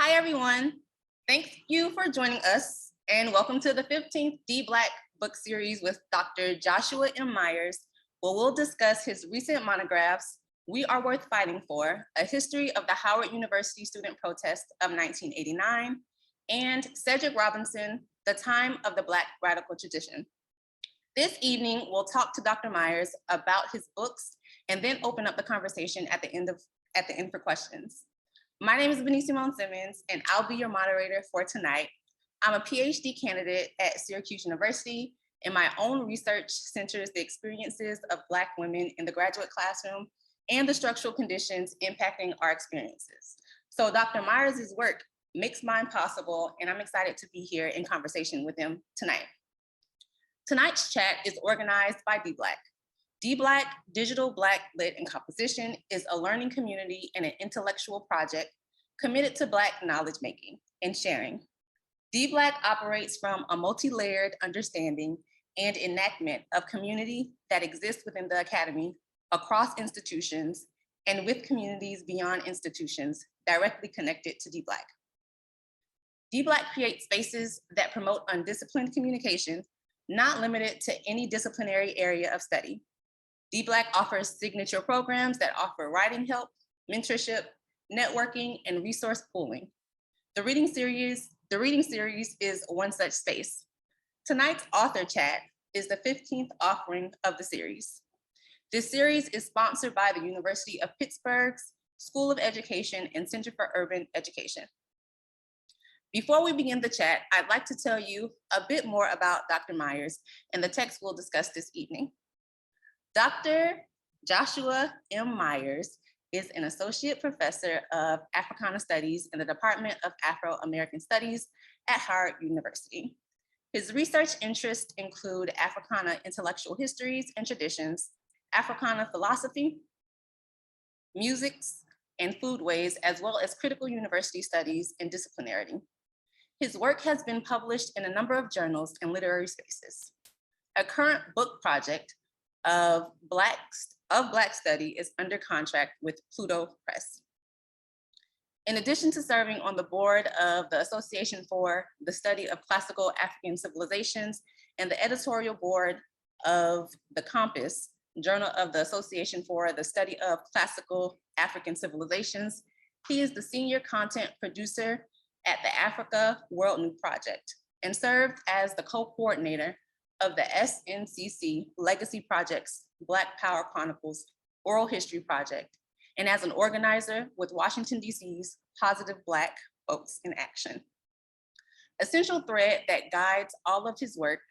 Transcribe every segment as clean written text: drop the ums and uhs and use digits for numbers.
Hi, everyone. Thank you for joining us, and welcome to the 15th DBLAC book series with Dr. Joshua M. Myers, where we'll discuss his recent monographs, We Are Worth Fighting For, A History of the Howard University Student Protest of 1989, and Cedric Robinson, The Time of the Black Radical Tradition. This evening, we'll talk to Dr. Myers about his books and then open up the conversation at the end for questions. My name is Benesemon Simmons, and I'll be your moderator for tonight. I'm a PhD candidate at Syracuse University, and my own research centers the experiences of Black women in the graduate classroom and the structural conditions impacting our experiences. So Dr. Myers' work makes mine possible, and I'm excited to be here in conversation with him tonight. Tonight's chat is organized by DBLAC. DBLAC, Digital Black Lit and Composition, is a learning community and an intellectual project committed to Black knowledge making and sharing. DBLAC operates from a multi-layered understanding and enactment of community that exists within the academy, across institutions, and with communities beyond institutions directly connected to DBLAC. DBLAC creates spaces that promote undisciplined communication, not limited to any disciplinary area of study. DBLAC offers signature programs that offer writing help, mentorship, networking, and resource pooling. The reading series is one such space. Tonight's author chat is the 15th offering of the series. This series is sponsored by the University of Pittsburgh's School of Education and Center for Urban Education. Before we begin the chat, I'd like to tell you a bit more about Dr. Myers and the text we'll discuss this evening. Dr. Joshua M. Myers is an associate professor of Africana Studies in the Department of Afro-American Studies at Howard University. His research interests include Africana intellectual histories and traditions, Africana philosophy, musics, and foodways, as well as critical university studies and disciplinarity. His work has been published in a number of journals and literary spaces. A current book project of Black Study is under contract with Pluto Press. In addition to serving on the board of the Association for the Study of Classical African Civilizations and the editorial board of The Compass, Journal of the Association for the Study of Classical African Civilizations, he is the senior content producer at the Africa World New Project and served as the co-coordinator of the SNCC Legacy Project's Black Power Chronicles Oral History Project, and as an organizer with Washington, D.C.'s Positive Black Folks in Action. A central thread that guides all of his work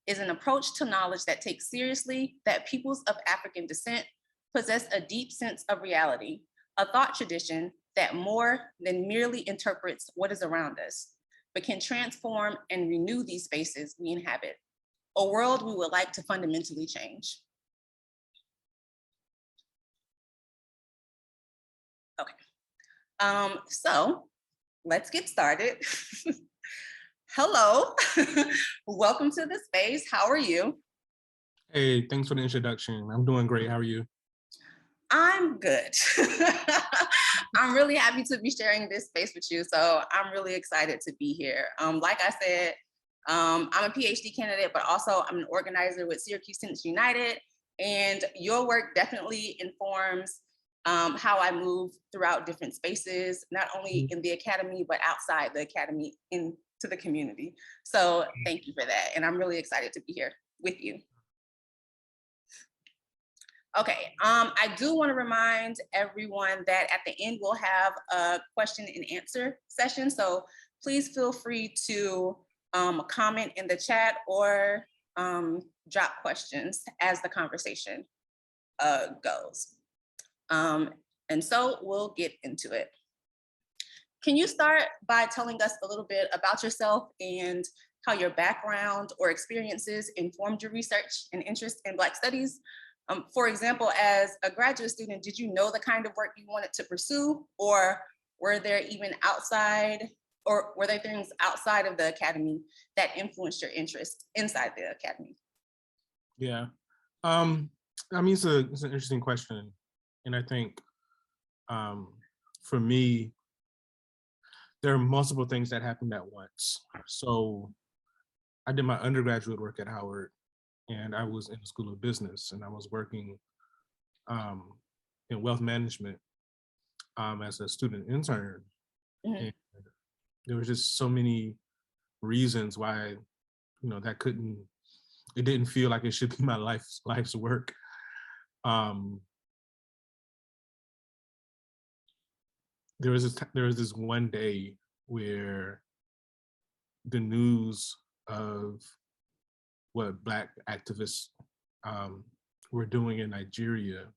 is an approach to knowledge that takes seriously that peoples of African descent possess a deep sense of reality, a thought tradition that more than merely interprets what is around us, but can transform and renew these spaces we inhabit, a world we would like to fundamentally change. Okay, so let's get started. Hello, welcome to the space. How are you? Hey, thanks for the introduction. I'm doing great. How are you? I'm good. I'm really happy to be sharing this space with you. So I'm really excited to be here. Like I said, I'm a PhD candidate, but also I'm an organizer with Syracuse Students United. And your work definitely informs how I move throughout different spaces, not only in the academy, but outside the academy into the community. So thank you for that. And I'm really excited to be here with you. Okay, I do want to remind everyone that at the end we'll have a question and answer session. So please feel free to comment in the chat or drop questions as the conversation goes. And so we'll get into it. Can you start by telling us a little bit about yourself and how your background or experiences informed your research and interest in Black studies? For example, as a graduate student, did you know the kind of work you wanted to pursue, or were there even were there things outside of the academy that influenced your interest inside the academy? Yeah, I mean, it's an interesting question. And I think for me, there are multiple things that happened at once. So I did my undergraduate work at Howard, and I was in the School of Business, and I was working in wealth management as a student intern. Mhm. And there was just so many reasons why, it didn't feel like it should be my life's work. Um, there was this one day where the news of what Black activists were doing in Nigeria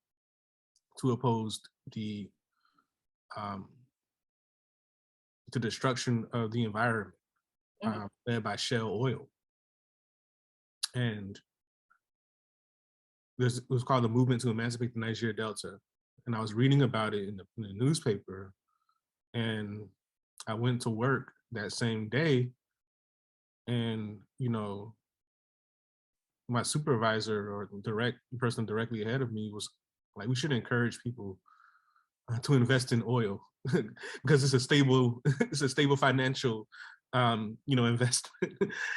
to oppose the destruction of the environment led by Shell Oil. And it was called the Movement to Emancipate the Nigeria Delta. And I was reading about it in the newspaper. And I went to work that same day. And, my supervisor or the person directly ahead of me was like, we should encourage people to invest in oil because it's a stable financial investment.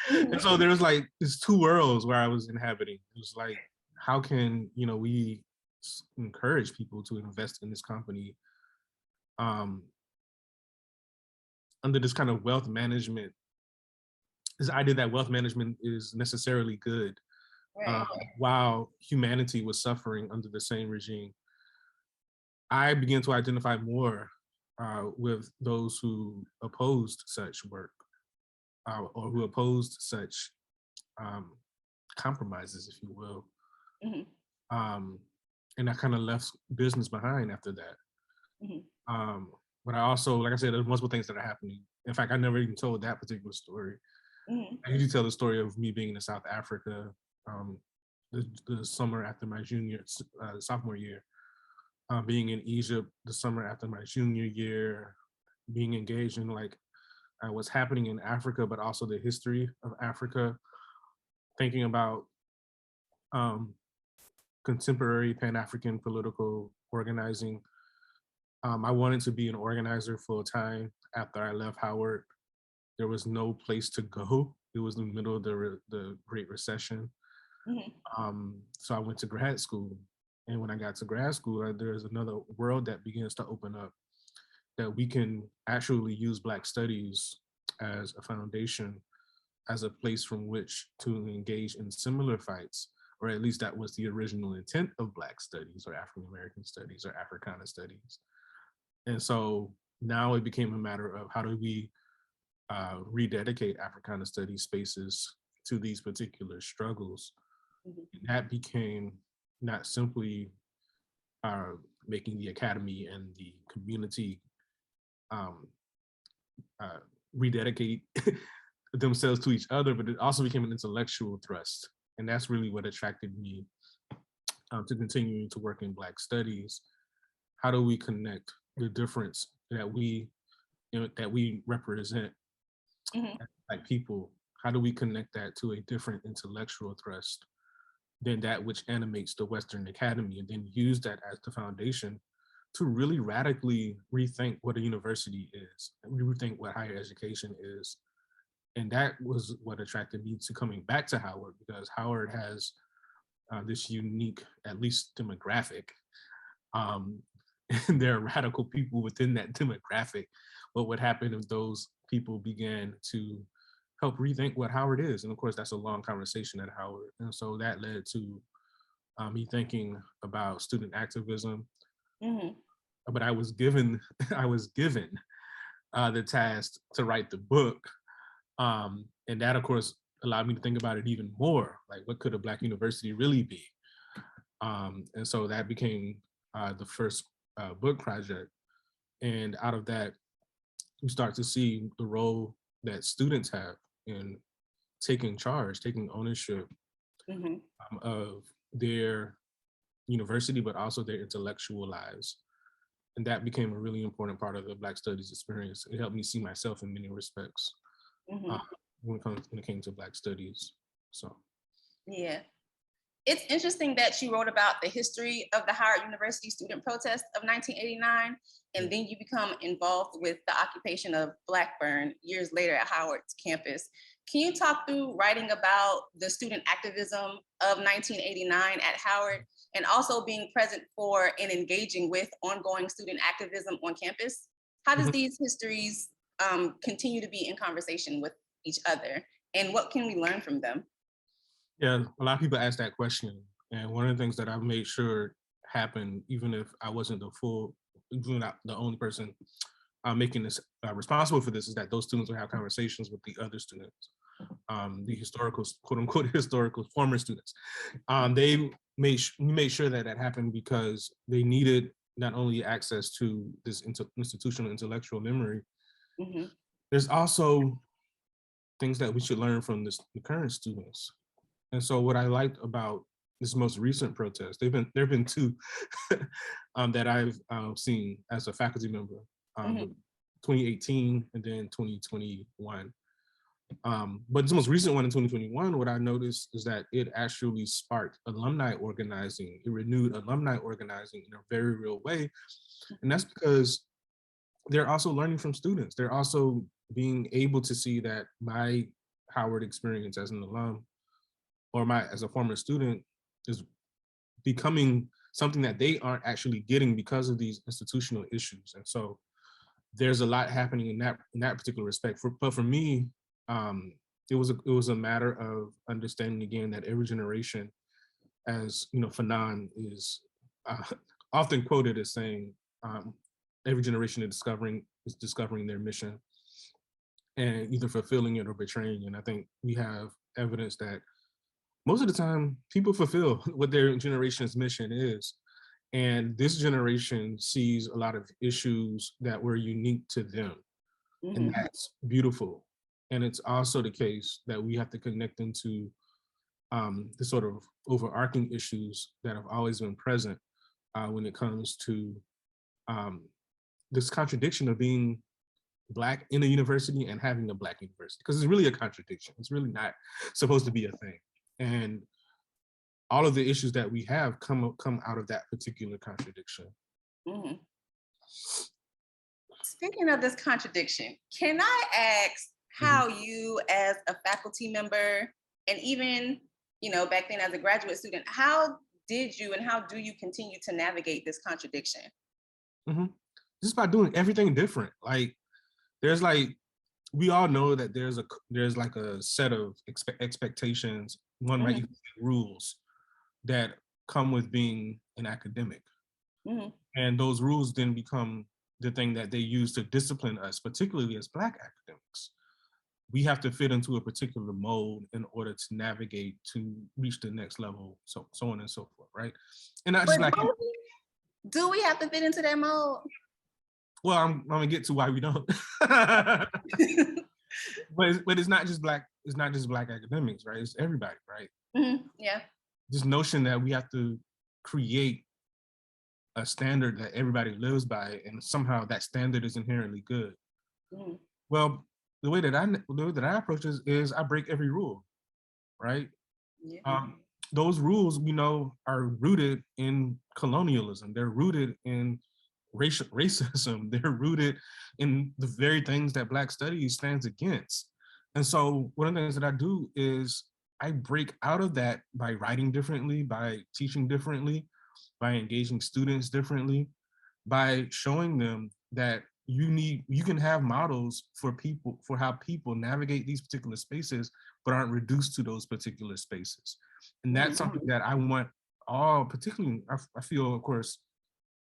And so there was like these two worlds where I was inhabiting. It was like, how can we encourage people to invest in this company under this kind of wealth management, this idea that wealth management is necessarily good, Right. while humanity was suffering under the same regime. I began to identify more with those who opposed such work or who opposed such compromises, if you will. And I kind of left business behind after that. But I also, like I said, there's multiple things that are happening. In fact, I never even told that particular story. I usually tell the story of me being in South Africa the summer after my sophomore year, being in Egypt the summer after my junior year, being engaged in like what's happening in Africa, but also the history of Africa, thinking about contemporary Pan-African political organizing. I wanted to be an organizer full time after I left Howard. There was no place to go. It was in the middle of the Great Recession. So I went to grad school. And when I got to grad school, there's another world that begins to open up, that we can actually use Black studies as a foundation, as a place from which to engage in similar fights, or at least that was the original intent of Black studies or African American studies or Africana studies. And so now it became a matter of how do we rededicate Africana studies spaces to these particular struggles. And that became not simply making the academy and the community rededicate themselves to each other, but it also became an intellectual thrust. And that's really what attracted me to continuing to work in Black studies. How do we connect the difference that we represent like people? How do we connect that to a different intellectual thrust than that which animates the Western Academy, and then use that as the foundation to really radically rethink what a university is, and rethink what higher education is. And that was what attracted me to coming back to Howard, because Howard has this unique, at least demographic. And there are radical people within that demographic. What would happen if those people began to help rethink what Howard is? And of course, that's a long conversation at Howard. And so that led to me thinking about student activism. But I was given the task to write the book. And that, of course, allowed me to think about it even more. Like, what could a Black university really be? And so that became the first book project. And out of that, we start to see the role that students have in taking charge, taking ownership of their university, but also their intellectual lives. And that became a really important part of the Black Studies experience. It helped me see myself in many respects when it came to Black Studies. So yeah, It's interesting that you wrote about the history of the Howard University student protest of 1989, and then you become involved with the occupation of Blackburn years later at Howard's campus. Can you talk through writing about the student activism of 1989 at Howard, and also being present for and engaging with ongoing student activism on campus? How does Mhm. these histories continue to be in conversation with each other, and what can we learn from them? Yeah, a lot of people ask that question, and one of the things that I've made sure happened, even if I wasn't even not the only person making this responsible for this, is that those students will have conversations with the other students, the historical, quote unquote, historical former students. They we made sure that that happened because they needed not only access to this institutional intellectual memory, Mhm. there's also things that we should learn from the current students. And so what I liked about this most recent protest, there have been two that I've seen as a faculty member, Mhm. 2018 and then 2021. But this most recent one in 2021, what I noticed is that it actually sparked alumni organizing. It renewed alumni organizing in a very real way. And that's because they're also learning from students. They're also being able to see that my Howard experience as an alum or my as a former student is becoming something that they aren't actually getting because of these institutional issues. And so there's a lot happening in that particular respect. But for me, it was a matter of understanding again that every generation, as you know, Fanon is uh, often quoted as saying, every generation is discovering their mission and either fulfilling it or betraying it. And I think we have evidence that most of the time people fulfill what their generation's mission is. And this generation sees a lot of issues that were unique to them. And Mhm. that's beautiful. And it's also the case that we have to connect into the sort of overarching issues that have always been present when it comes to um, this contradiction of being Black in a university and having a Black university, because it's really a contradiction. It's really not supposed to be a thing. And all of the issues that we have come out of that particular contradiction. Mhm. Speaking of this contradiction, can I ask Mhm. how you, as a faculty member, and even back then as a graduate student, how did you and how do you continue to navigate this contradiction? Mhm. Just by doing everything different. Like there's like we all know that there's like a set of expectations, one might Mhm. even say rules that come with being an academic. Mhm. And those rules then become the thing that they use to discipline us, particularly as Black academics. We have to fit into a particular mold in order to navigate to reach the next level, so on and so forth, right? And not just But Black. do we have to fit into that mold? Well, I'm gonna get to why we don't. but it's not just Black. It's not just Black academics, right? It's everybody, right? Mhm. Yeah. This notion that we have to create a standard that everybody lives by, and somehow that standard is inherently good. Mhm. Well, the way that I approach this is I break every rule, right? Yeah. Those rules we know are rooted in colonialism. They're rooted in racism. They're rooted in the very things that Black studies stands against. And so one of the things that I do is I break out of that by writing differently, by teaching differently, by engaging students differently, by showing them that you can have models for people for how people navigate these particular spaces but aren't reduced to those particular spaces. And that's Mhm. something that I want all, particularly I feel of course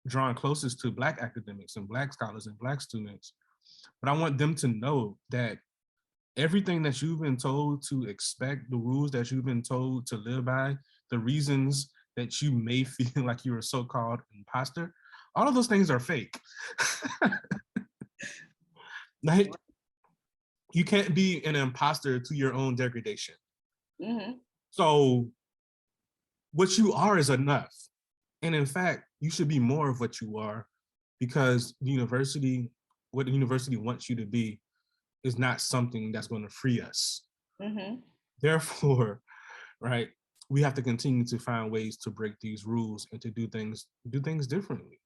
drawn closest to Black academics and Black scholars and Black students, but I want them to know that everything that you've been told to expect, the rules that you've been told to live by, the reasons that you may feel like you're a so-called imposter, all of those things are fake. Like, you can't be an imposter to your own degradation. Mhm. So what you are is enough. And in fact, you should be more of what you are, because what the university wants you to be is not something that's going to free us. Mhm. Therefore, right, we have to continue to find ways to break these rules and to do things differently.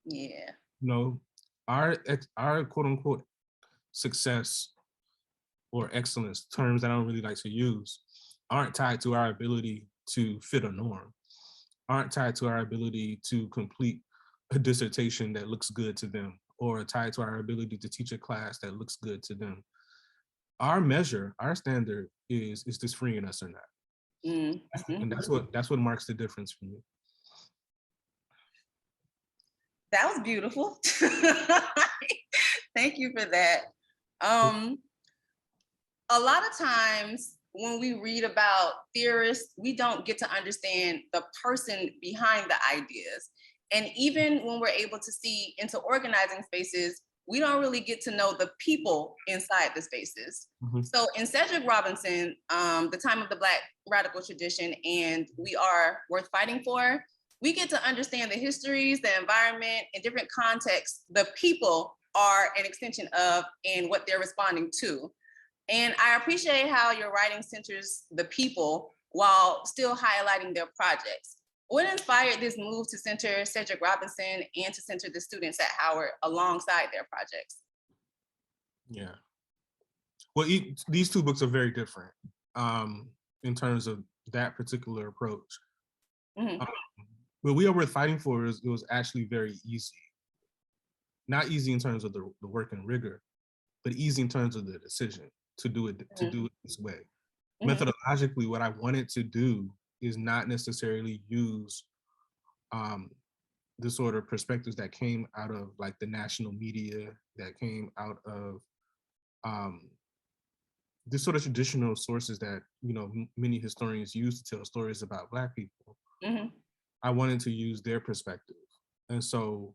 Yeah. You know, our quote unquote success or excellence, terms that I don't really like to use, aren't tied to our ability to fit a norm, aren't tied to our ability to complete a dissertation that looks good to them, or tied to our ability to teach a class that looks good to them. Our measure, our standard is this freeing us or not? Mm-hmm. And that's what marks the difference for me. That was beautiful. Thank you for that. A lot of times when we read about theorists, we don't get to understand the person behind the ideas. And even when we're able to see into organizing spaces, we don't really get to know the people inside the spaces. Mm-hmm. So in Cedric Robinson, The Time of the Black Radical Tradition, and We Are Worth Fighting For, we get to understand the histories, the environment, and different contexts the people are an extension of and what they're responding to. And I appreciate how your writing centers the people while still highlighting their projects. What inspired this move to center Cedric Robinson and to center the students at Howard alongside their projects? Yeah. Well, these two books are very different in terms of that particular approach. Mm-hmm. But We Are Worth Fighting For, it was actually very easy. Not easy in terms of the work and rigor, but easy in terms of the decision to do it this way. Mm-hmm. Methodologically, what I wanted to do is not necessarily use the sort of perspectives that came out of like the national media, that came out of the sort of traditional sources that, you know, many historians use to tell stories about Black people. Mm-hmm. I wanted to use their perspective. And so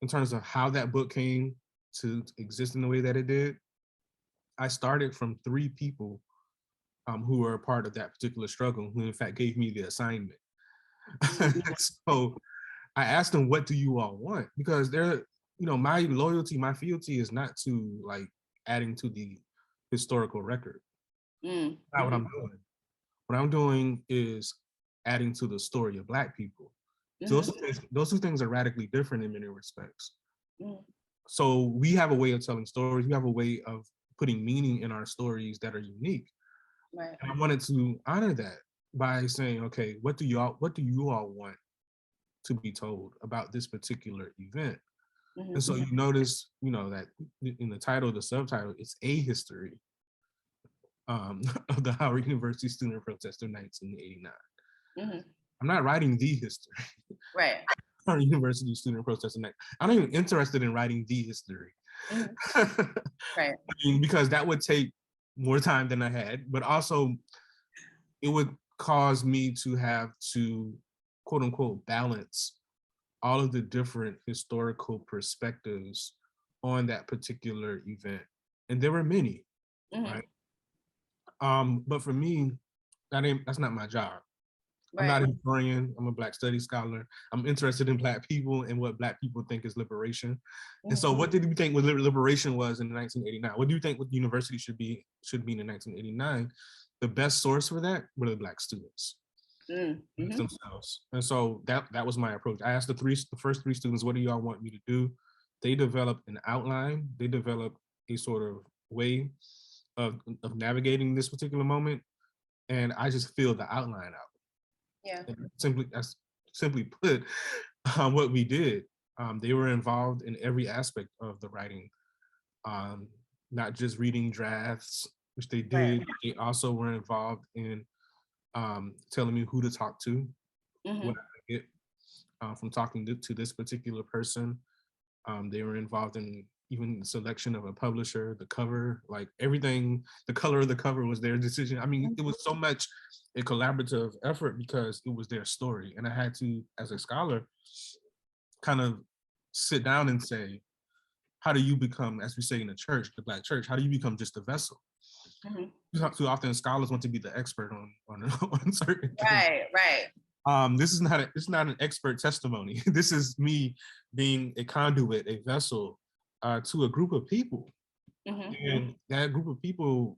in terms of how that book came to exist in the way that it did, I started from 3 people who were a part of that particular struggle, who in fact gave me the assignment. So I asked them, what do you all want? Because they're, you know, my loyalty, my fealty is not to like adding to the historical record. Mm-hmm. Not what I'm doing. What I'm doing is adding to the story of Black people. Mm-hmm. Those two things are radically different in many respects. Mm-hmm. So we have a way of telling stories. We have a way of putting meaning in our stories that are unique. Right. And I wanted to honor that by saying, okay, what do you all want to be told about this particular event? Mm-hmm. And so you notice, you know, that in the title, the subtitle, it's a history of the Howard University student protest of 1989. Mm-hmm. I'm not writing the history. Right. Howard University student protest of 1989. I'm not even interested in writing the history. Mm-hmm. Right. I mean, because that would take more time than I had, but also it would cause me to have to, quote unquote, balance all of the different historical perspectives on that particular event. And there were many, mm-hmm. right? But for me, that's not my job. Right. I'm not a historian. I'm a Black studies scholar. I'm interested in Black people and what Black people think is liberation. Mm-hmm. And so what did you think liberation was in 1989? What do you think what university should be in 1989? The best source for that were the Black students. Mm-hmm. themselves. And so that was my approach. I asked the first 3 students, what do y'all want me to do? They developed an outline. They developed a sort of way of navigating this particular moment. And I just filled the outline out. Yeah. Simply put, what we did, they were involved in every aspect of the writing, not just reading drafts, which they did. Right. They also were involved in telling me who to talk to, mm-hmm. what I get from talking to this particular person. They were involved in even the selection of a publisher, the cover, like everything, the color of the cover was their decision. I mean, it was so much a collaborative effort because it was their story. And I had to, as a scholar, kind of sit down and say, how do you become, as we say in the church, the Black church, how do you become just a vessel? Mm-hmm. Too often scholars want to be the expert on certain things. Right. This is not an expert testimony. This is me being a conduit, a vessel to a group of people. Mm-hmm. And that group of people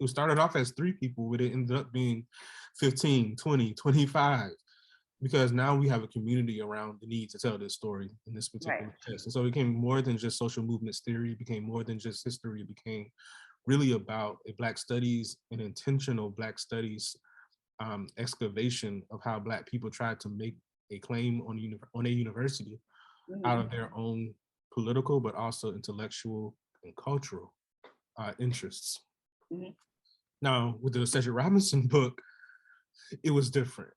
It started off as 3 people, but it ended up being 15, 20, 25, because now we have a community around the need to tell this story in this particular test. And so it became more than just social movements theory, it became more than just history, it became really about a Black studies, an intentional Black studies excavation of how Black people tried to make a claim on a university out of their own political, but also intellectual and cultural interests. Now, with the Cedric Robinson book, it was different.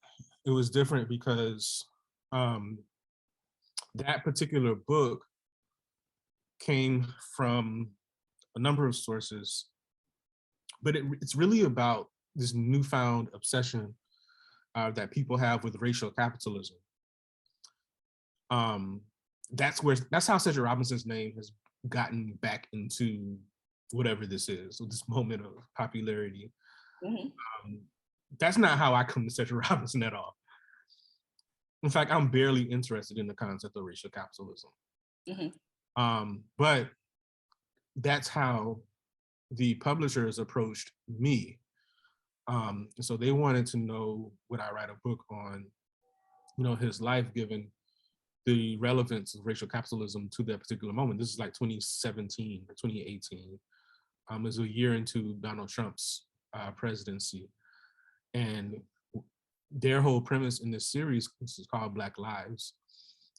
It was different because that particular book came from a number of sources, but it's really about this newfound obsession that people have with racial capitalism. That's how Cedric Robinson's name has gotten back into whatever this is, this moment of popularity. That's not how I come to Cedric Robinson at all. In fact, I'm barely interested in the concept of racial capitalism. But that's how the publishers approached me. So they wanted to know, would I write a book on, his life, given the relevance of racial capitalism to that particular moment. This is like 2017 or 2018. It was a year into Donald Trump's presidency. And their whole premise in this series, this is called Black Lives,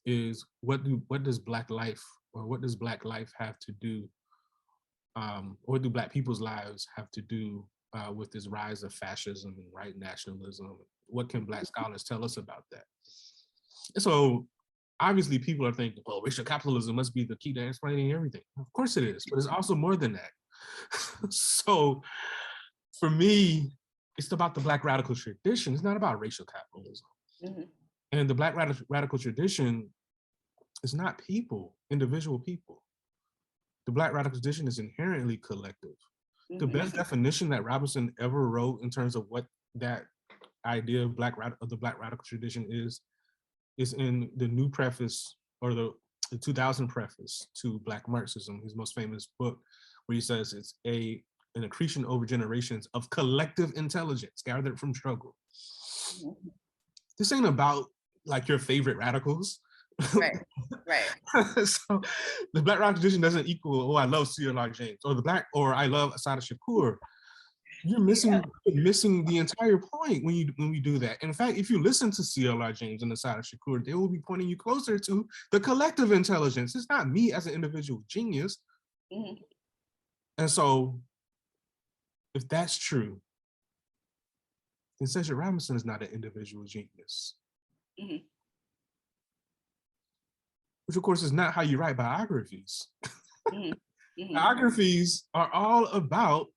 is what does Black life, or what does Black life have to do, or do Black people's lives have to do with this rise of fascism and white nationalism? What can Black scholars tell us about that? And so obviously people are thinking, well, racial capitalism must be the key to explaining everything. Of course it is, but it's also more than that. So for me, it's about the Black radical tradition. It's not about racial capitalism. And the Black radical tradition is not people, individual people. The Black radical tradition is inherently collective. The best definition that Robinson ever wrote in terms of what that idea of the Black radical tradition is in the new preface, or the 2000 preface to Black Marxism, his most famous book, where he says it's an accretion over generations of collective intelligence gathered from struggle. This ain't about like your favorite radicals. Right. So the Black radical tradition doesn't equal, oh, I love C.L.R. James, or I love Assata Shakur. You're missing the entire point when we do that. In fact, if you listen to C.L.R. James and Assata Shakur, they will be pointing you closer to the collective intelligence. It's not me as an individual genius. And so, if that's true, then Cedric Robinson is not an individual genius. Which, of course, is not how you write biographies. Biographies are all about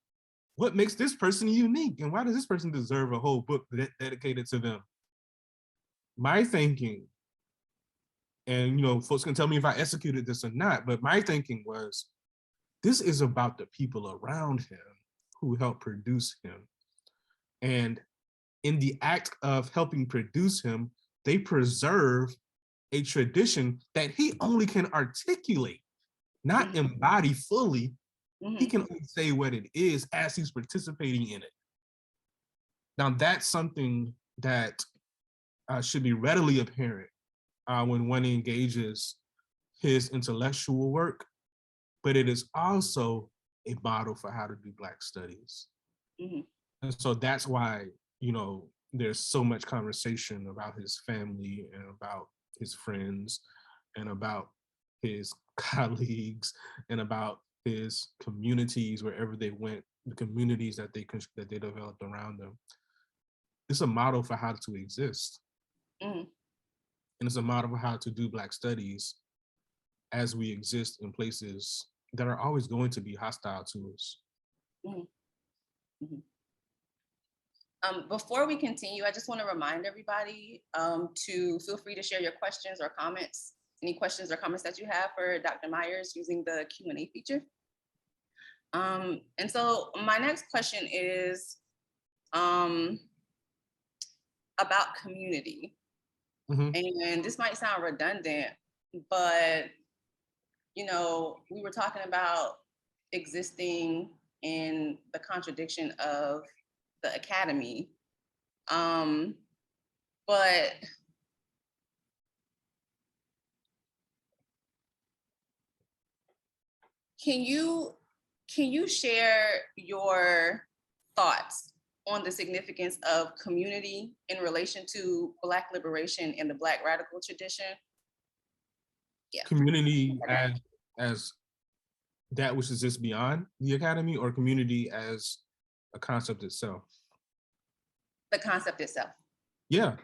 what makes this person unique, and why does this person deserve a whole book dedicated to them? My thinking, and folks can tell me if I executed this or not, but my thinking was, this is about the people around him who helped produce him. And in the act of helping produce him, they preserve a tradition that he only can articulate, not embody fully. He can only say what it is as he's participating in it. Now, that's something that should be readily apparent when one engages his intellectual work, but it is also a model for how to do Black studies. And so that's why, there's so much conversation about his family and about his friends and about his colleagues and about his communities wherever they went, the communities that they developed around them. It's a model for how to exist. And it's a model for how to do Black studies as we exist in places that are always going to be hostile to us. Before we continue, I just want to remind everybody to feel free to share your questions or comments, any questions or comments that you have for Dr. Myers using the Q&A feature. And so my next question is about community. And this might sound redundant, but we were talking about existing in the contradiction of the academy. But can you share your thoughts on the significance of community in relation to Black liberation and the Black radical tradition? Yeah. Community as that which exists beyond the academy, or community as a concept itself? The concept itself. Yeah.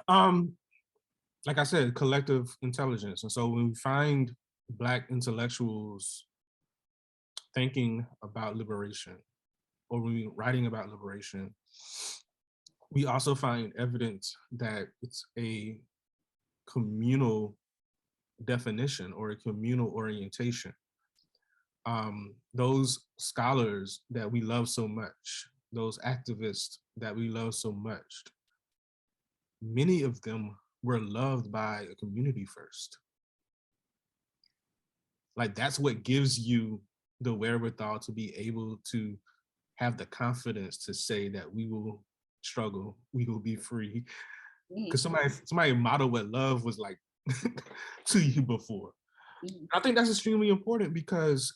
Like I said, collective intelligence. And so when we find Black intellectuals thinking about liberation, or when we're writing about liberation, we also find evidence that it's a communal definition or a communal orientation. Those scholars that we love so much, those activists that we love so much, many of them were loved by a community first. Like, that's what gives you the wherewithal to be able to have the confidence to say that we will struggle, we will be free. Because somebody modeled what love was like to you before. I think that's extremely important, because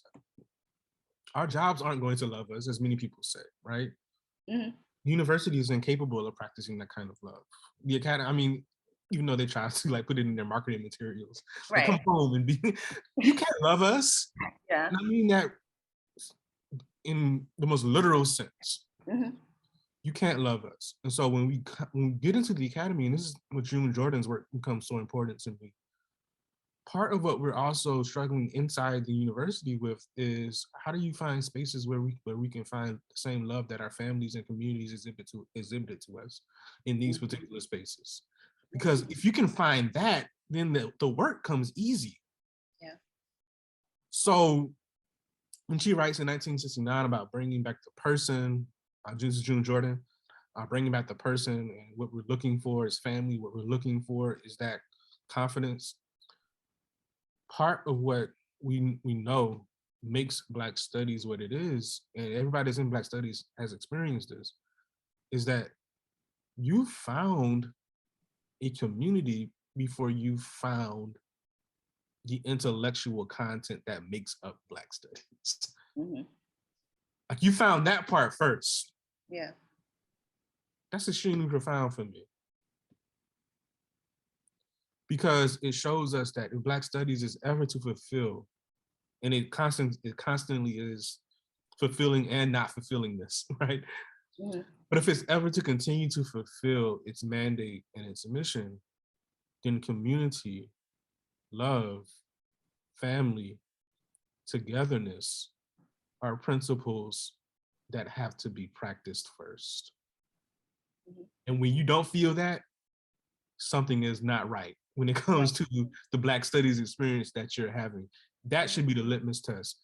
our jobs aren't going to love us, as many people say, right? University is incapable of practicing that kind of love. The academy, I mean, even though they try to like put it in their marketing materials, like, come home and be, you can't love us. Yeah. And I mean that in the most literal sense. You can't love us. And so when we get into the academy, and this is what June Jordan's work becomes so important to me, part of what we're also struggling inside the university with is, how do you find spaces where we can find the same love that our families and communities exhibited to us in these particular spaces? Because if you can find that, then the work comes easy. Yeah. So when she writes in 1969 about bringing back the person, this is June Jordan, bringing back the person, and what we're looking for is family, what we're looking for is that confidence. Part of what we know makes Black studies what it is, and everybody that's in Black studies has experienced this, is that you found a community before you found the intellectual content that makes up Black studies. Like, you found that part first. Yeah. That's extremely profound for me, because it shows us that if Black studies is ever to fulfill, and it constantly is fulfilling and not fulfilling this, right? But if it's ever to continue to fulfill its mandate and its mission, then community, love, family, togetherness are principles that have to be practiced first. And when you don't feel that, something is not right when it comes to the Black studies experience that you're having. That should be the litmus test.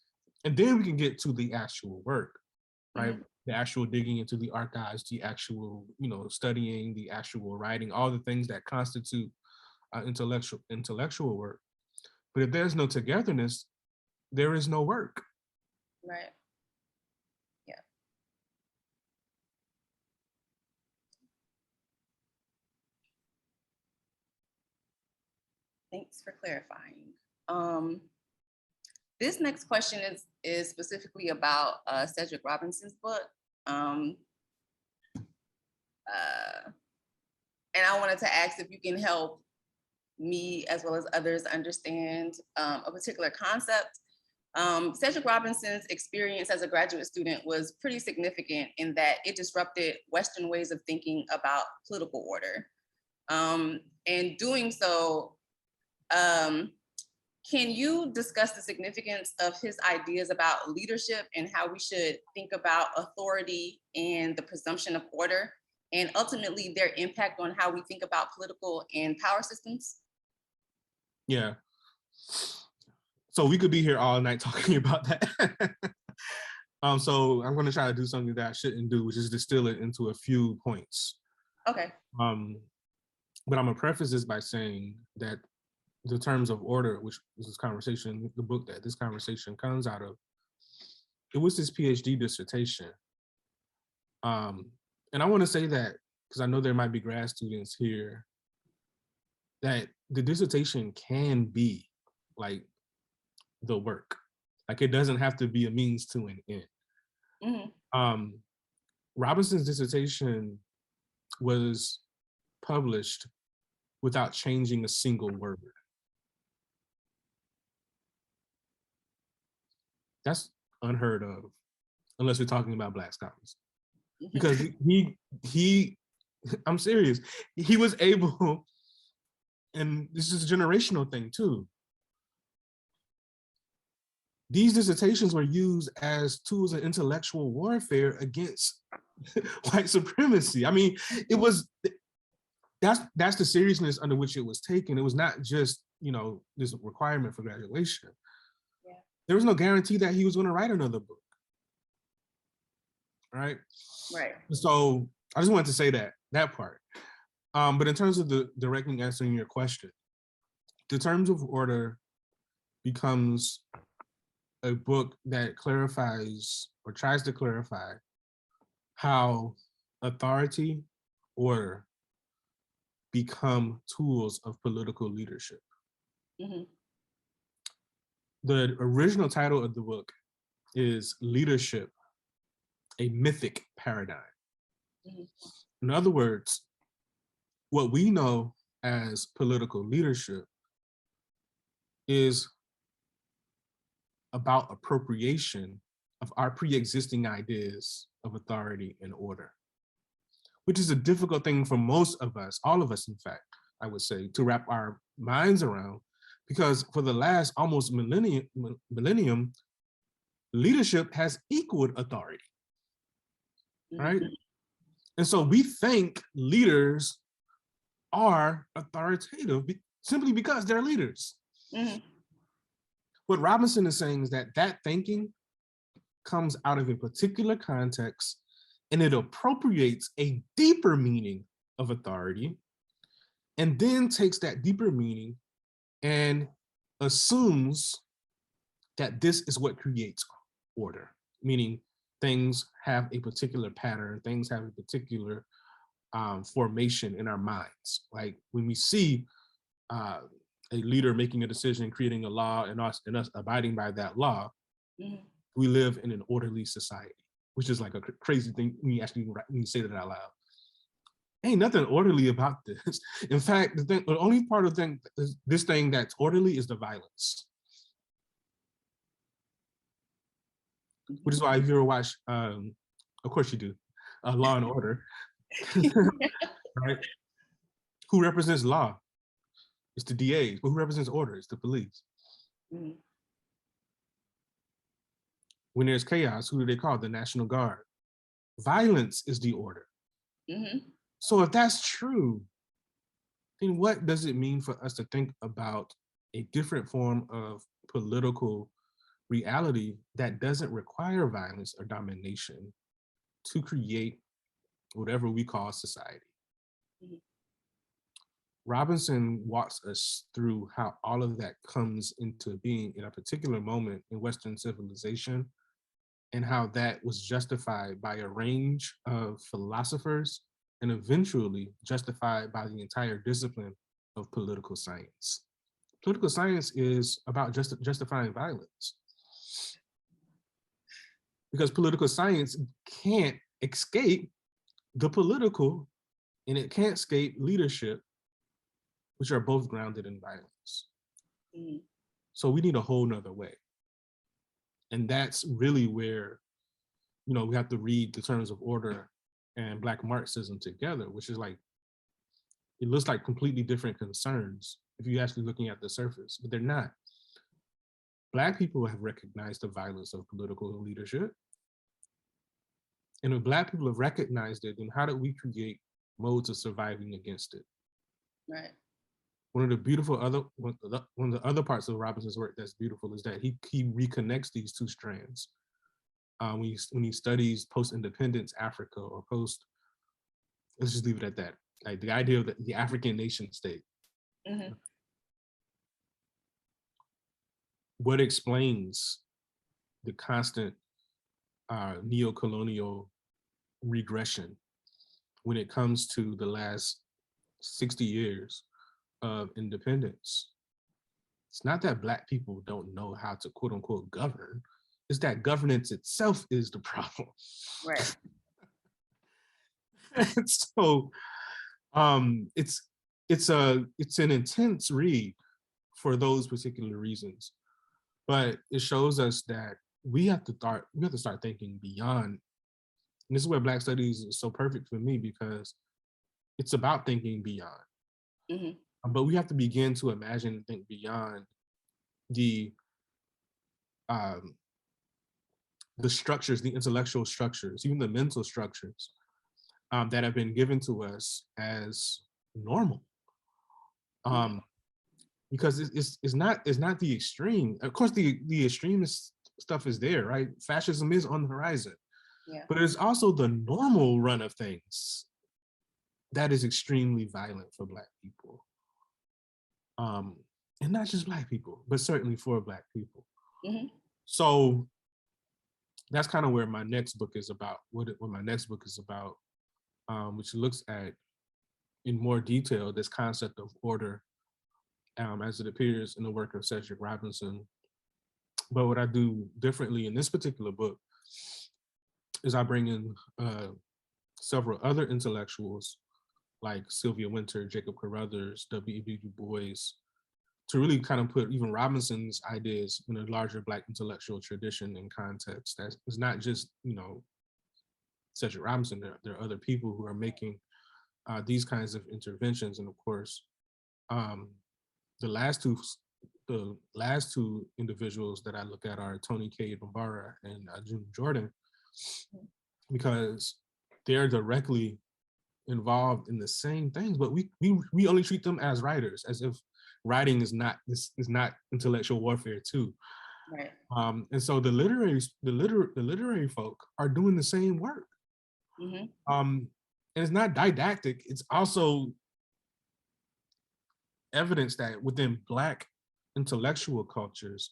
And then we can get to the actual work, right? The actual digging into the archives, the actual, studying, the actual writing, all the things that constitute intellectual work. But if there's no togetherness, there is no work. Right. Yeah. Thanks for clarifying. This next question is specifically about Cedric Robinson's book. And I wanted to ask if you can help me as well as others understand a particular concept. Cedric Robinson's experience as a graduate student was pretty significant in that it disrupted Western ways of thinking about political order. And doing so, can you discuss the significance of his ideas about leadership and how we should think about authority and the presumption of order, and ultimately their impact on how we think about political and power systems? Yeah. So we could be here all night talking about that. So I'm going to try to do something that I shouldn't do, which is distill it into a few points. Okay. But I'm going to preface this by saying that the terms of order, which is this conversation, the book that this conversation comes out of, it was his PhD dissertation. And I want to say that because I know there might be grad students here, that the dissertation can be like the work. Like it doesn't have to be a means to an end. Mhm. Robinson's dissertation was published without changing a single word. That's unheard of, unless we're talking about Black scholars. Because he I'm serious, he was able, and this is a generational thing too. These dissertations were used as tools of intellectual warfare against white supremacy. I mean, it was, that's the seriousness under which it was taken. It was not just, you know, this requirement for graduation. Yeah. There was no guarantee that he was going to write another book. Right? Right. So I just wanted to say that part. But in terms of the directly answering your question, the Terms of Order becomes a book that clarifies or tries to clarify how authority, order become tools of political leadership. Mhm. The original title of the book is Leadership, a Mythic Paradigm. Mhm. In other words, what we know as political leadership is about appropriation of our pre-existing ideas of authority and order, which is a difficult thing for most of us, all of us, in fact, I would say, to wrap our minds around, because for the last almost millennium, leadership has equaled authority, right? Mhm. And so we think leaders are authoritative simply because they're leaders. Mhm. What Robinson is saying is that that thinking comes out of a particular context and it appropriates a deeper meaning of authority and then takes that deeper meaning and assumes that this is what creates order, meaning things have a particular pattern, things have a particular formation in our minds. Like when we see a leader making a decision, creating a law, and us abiding by that law, Mhm. we live in an orderly society, which is like a crazy thing when you say that out loud. Ain't nothing orderly about this. In fact, the only part of this thing that's orderly is the violence. Which is why if you ever watch, of course you do, Law and Order, right? Who represents law? It's the DAs. But who represents order? It's the police. Mhm. When there's chaos, who do they call? The National Guard. Violence is the order. Mhm. So if that's true, then what does it mean for us to think about a different form of political reality that doesn't require violence or domination to create whatever we call society? Mhm. Robinson walks us through how all of that comes into being in a particular moment in Western civilization and how that was justified by a range of philosophers and eventually justified by the entire discipline of political science. Political science is about justifying violence, because political science can't escape the political and it can't escape leadership, which are both grounded in violence. Mhm. So we need a whole nother way. And that's really where, you know, we have to read the Terms of Order and Black Marxism together, which is like, it looks like completely different concerns if you're actually looking at the surface, but they're not. Black people have recognized the violence of political leadership. And if Black people have recognized it, then how do we create modes of surviving against it? Right. One of the beautiful one of the other parts of Robinson's work that's beautiful is that he reconnects these two strands. When he studies post-independence Africa or let's just leave it at that. Like the idea of the African nation state. Mhm. What explains the constant neo-colonial regression when it comes to the last 60 years of independence. It's not that Black people don't know how to quote unquote govern. It's that governance itself is the problem. Right. And so it's an intense read for those particular reasons. But it shows us that we have to start thinking beyond. And this is where Black Studies is so perfect for me, because it's about thinking beyond. Mhm. But we have to begin to imagine and think beyond the structures, the intellectual structures, even the mental structures that have been given to us as normal. Because it's not the extreme. Of course, the extremist stuff is there, right? Fascism is on the horizon, Yeah. but it's also the normal run of things that is extremely violent for Black people, and not just Black people, but certainly for Black people. Mm-hmm. So that's kind of where my next book is about. What my next book is about, which looks at in more detail this concept of order as it appears in the work of Cedric Robinson. But what I do differently in this particular book is I bring in several other intellectuals like Sylvia Wynter, Jacob Carruthers, W.E.B. Du Bois, to really kind of put even Robinson's ideas in a larger Black intellectual tradition and context. That is not just, Cedric Robinson. There are other people who are making these kinds of interventions. And of course, the last two individuals that I look at are Toni Cade Bambara and June Jordan, because they're directly involved in the same things, but we only treat them as writers, as if writing is not intellectual warfare too. Right. And so the literary folk are doing the same work. Mm-hmm. And it's not didactic. It's also evidence that within Black intellectual cultures,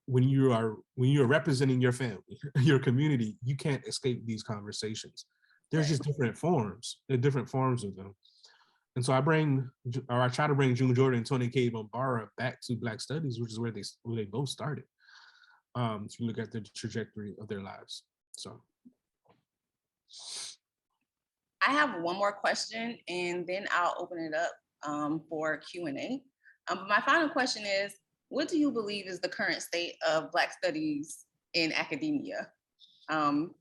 when you're representing your family, your community, you can't escape these conversations. There's just different forms. There are different forms of them. And so I try to bring June Jordan and Toni Cade Bambara back to Black Studies, which is where they both started. If you look at the trajectory of their lives. So I have one more question, and then I'll open it up for Q&A. My final question is, what do you believe is the current state of Black Studies in academia? Can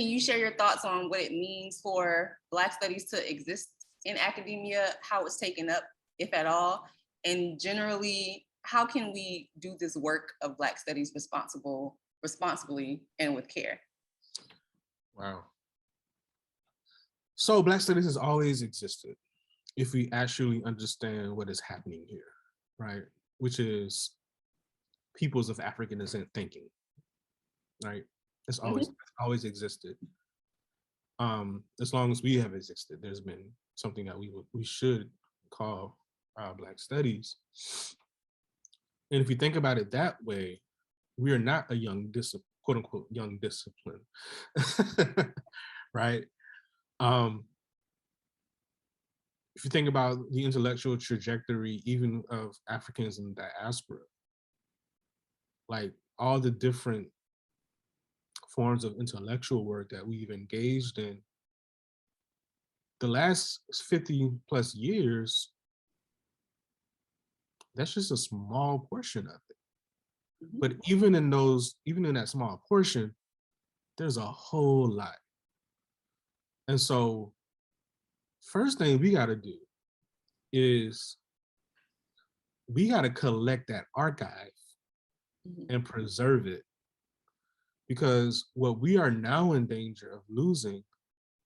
you share your thoughts on what it means for Black Studies to exist in academia, how it's taken up, if at all, and generally, how can we do this work of Black Studies responsibly and with care? Wow. So Black Studies has always existed if we actually understand what is happening here, right? Which is peoples of African descent thinking, right? It's always existed. As long as we have existed, there's been something that we should call Black Studies. And if you think about it that way, we are not a quote unquote young discipline, right? If you think about the intellectual trajectory, even of Africans in diaspora, like all the different forms of intellectual work that we've engaged in, the last 50 plus years, that's just a small portion of it. Mm-hmm. But even in that small portion, there's a whole lot. And so first thing we got to do is we got to collect that archive and preserve it, because what we are now in danger of losing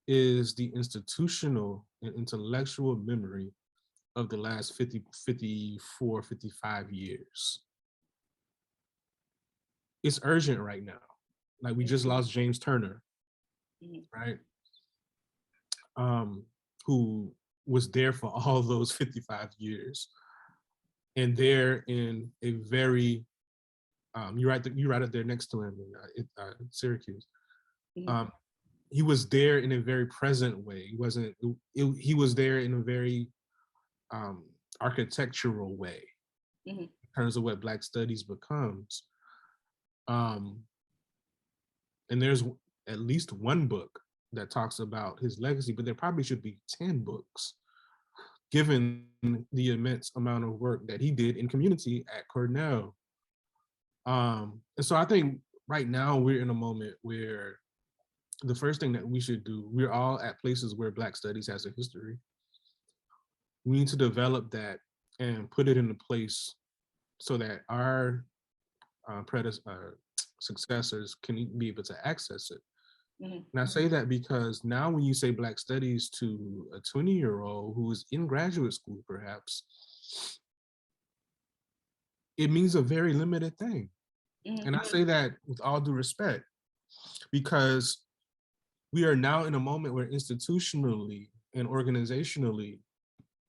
is the institutional and intellectual memory of the last 50, 54, 55 years. It's urgent right now. Like we just lost James Turner, right? Who was there for all those 55 years. And there in a very You're right up there next to him in Syracuse. Mhm. He was there in a very present way. He was there in a very architectural way Mhm. in terms of what Black Studies becomes. And there's at least one book that talks about his legacy, but there probably should be 10 books, given the immense amount of work that he did in community at Cornell. And so I think right now we're in a moment where the first thing that we should do, we're all at places where Black Studies has a history. We need to develop that and put it into place so that our successors can be able to access it. Mhm. And I say that because now when you say Black Studies to a 20-year-old who is in graduate school, perhaps, it means a very limited thing. Mhm. And I say that with all due respect, because we are now in a moment where institutionally and organizationally,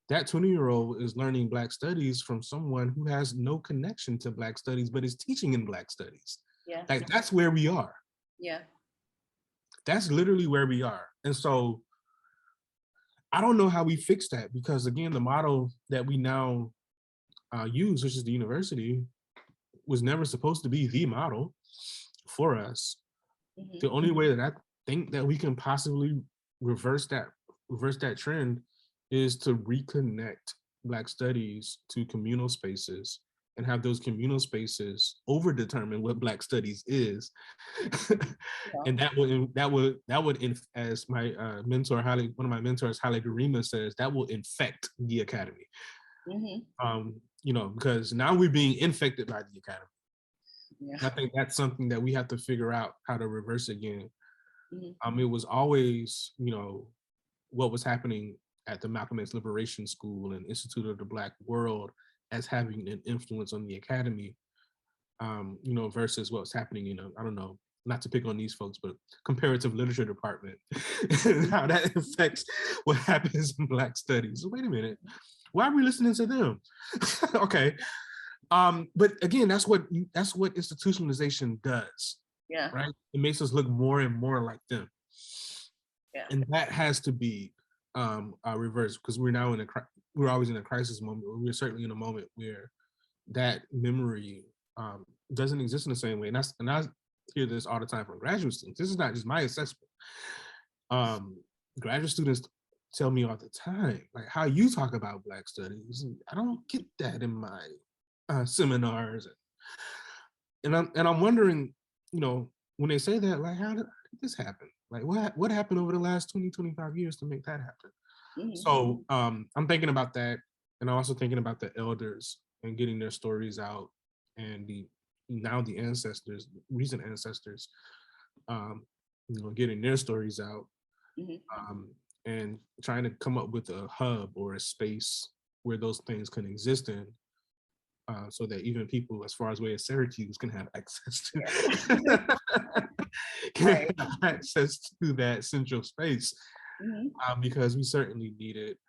that 20-year-old is learning Black Studies from someone who has no connection to Black Studies, but is teaching in Black Studies. Yeah. Like, that's where we are. Yeah. That's literally where we are. And so I don't know how we fix that, because again, the model that we now use, which is the university, was never supposed to be the model for us. Mhm. The only way that I think that we can possibly reverse that trend is to reconnect Black Studies to communal spaces and have those communal spaces over determine what Black Studies is. And that would, as my mentor, one of my mentors, Haile Garima, says, that will infect the academy. Mhm. Because now we're being infected by the academy. Yeah. I think that's something that we have to figure out how to reverse again. Mhm. It was always, what was happening at the Malcolm X Liberation School and Institute of the Black World as having an influence on the academy, versus what's happening in I don't know, not to pick on these folks, but comparative literature department, and how that affects what happens in Black Studies. So wait a minute, why are we listening to them? Okay. But again, that's what institutionalization does. Yeah. Right? It makes us look more and more like them. Yeah. And that has to be reversed, because we're always in a crisis moment. We're certainly in a moment where that memory doesn't exist in the same way. And I hear this all the time from graduate students. This is not just my assessment. Graduate students tell me all the time, like, how you talk about Black Studies, I don't get that in my seminars. And I'm wondering, when they say that, like, how did this happen? Like, what happened over the last 20, 25 years to make that happen? Mhm. So I'm thinking about that, and I'm also thinking about the elders and getting their stories out, and the recent ancestors, getting their stories out, Mhm. and trying to come up with a hub or a space where those things can exist in, so that even people as far away as Syracuse can have access to Right. access to that central space, Mhm. because we certainly need it.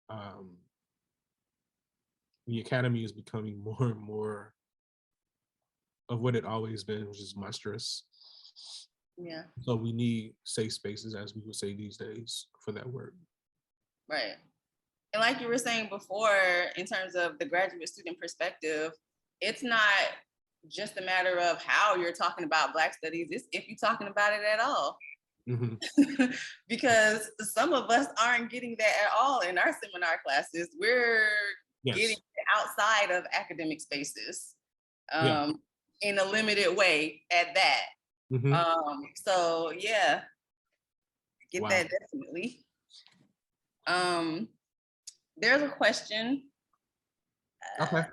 Um, the academy is becoming more and more of what it always been, which is monstrous. Yeah. So we need safe spaces, as we would say these days, for that work. Right. And like you were saying before, in terms of the graduate student perspective, it's not just a matter of how you're talking about Black studies, it's if you're talking about it at all. Mm-hmm. Because some of us aren't getting that at all in our seminar classes. We're getting Yes. it outside of academic spaces, Yeah. in a limited way at that. Mm-hmm. So yeah, get Wow. that definitely. There's a question. Okay.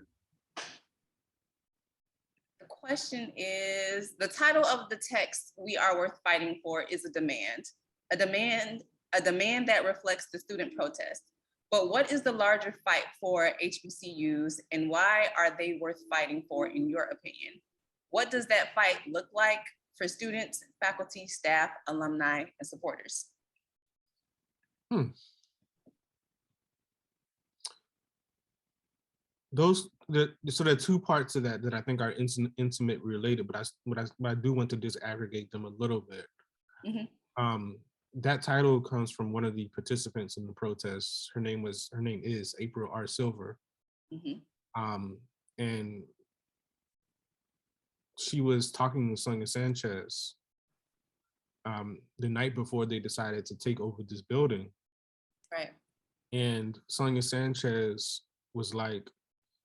The question is, the title of the text "We Are Worth Fighting For" is a demand, a demand that reflects the student protest. But what is the larger fight for HBCUs, and why are they worth fighting for, in your opinion? What does that fight look like for students, faculty, staff, alumni, and supporters? Those so there are two parts of that I think are intimate related, but I do want to disaggregate them a little bit. That title comes from one of the participants in the protests. Her name is April R. Silver. And she was talking to Sonia Sanchez the night before they decided to take over this building. Right. And Sonia Sanchez was like,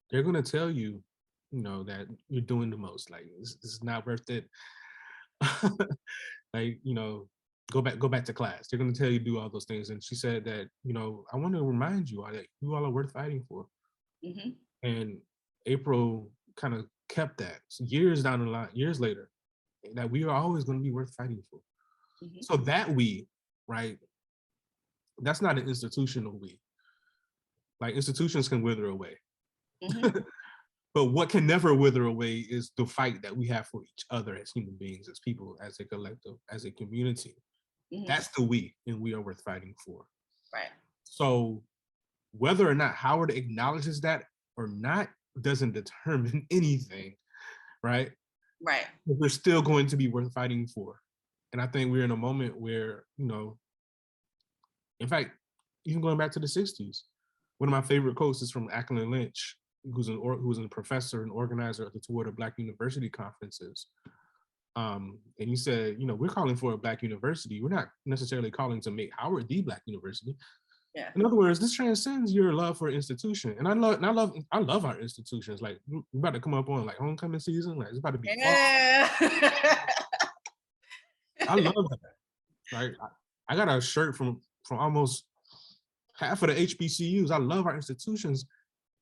they're gonna tell you, that you're doing the most. Like, this is not worth it. Like, go back to class. They're gonna tell you to do all those things. And she said that, I want to remind you all that you all are worth fighting for. And April kind of kept that. So years down the line, years later, that we are always going to be worth fighting for. So that right, that's not an institutional we. Like, institutions can wither away. But what can never wither away is the fight that we have for each other as human beings, as people, as a collective, as a community. That's the we, and we are worth fighting for. Right. So whether or not Howard acknowledges that or not doesn't determine anything, right? Right. We're still going to be worth fighting for. And I think we're in a moment where, in fact, even going back to the 60s, one of my favorite quotes is from Ackland Lynch, who's a professor and organizer of the Toward a Black University conferences. And he said, we're calling for a Black university. We're not necessarily calling to make Howard the Black university. Yeah. In other words, this transcends your love for institution. And I love our institutions. Like, we're about to come up on like homecoming season. Like, it's about to be fun. I love that. Right? I got a shirt from almost half of the HBCUs. I love our institutions,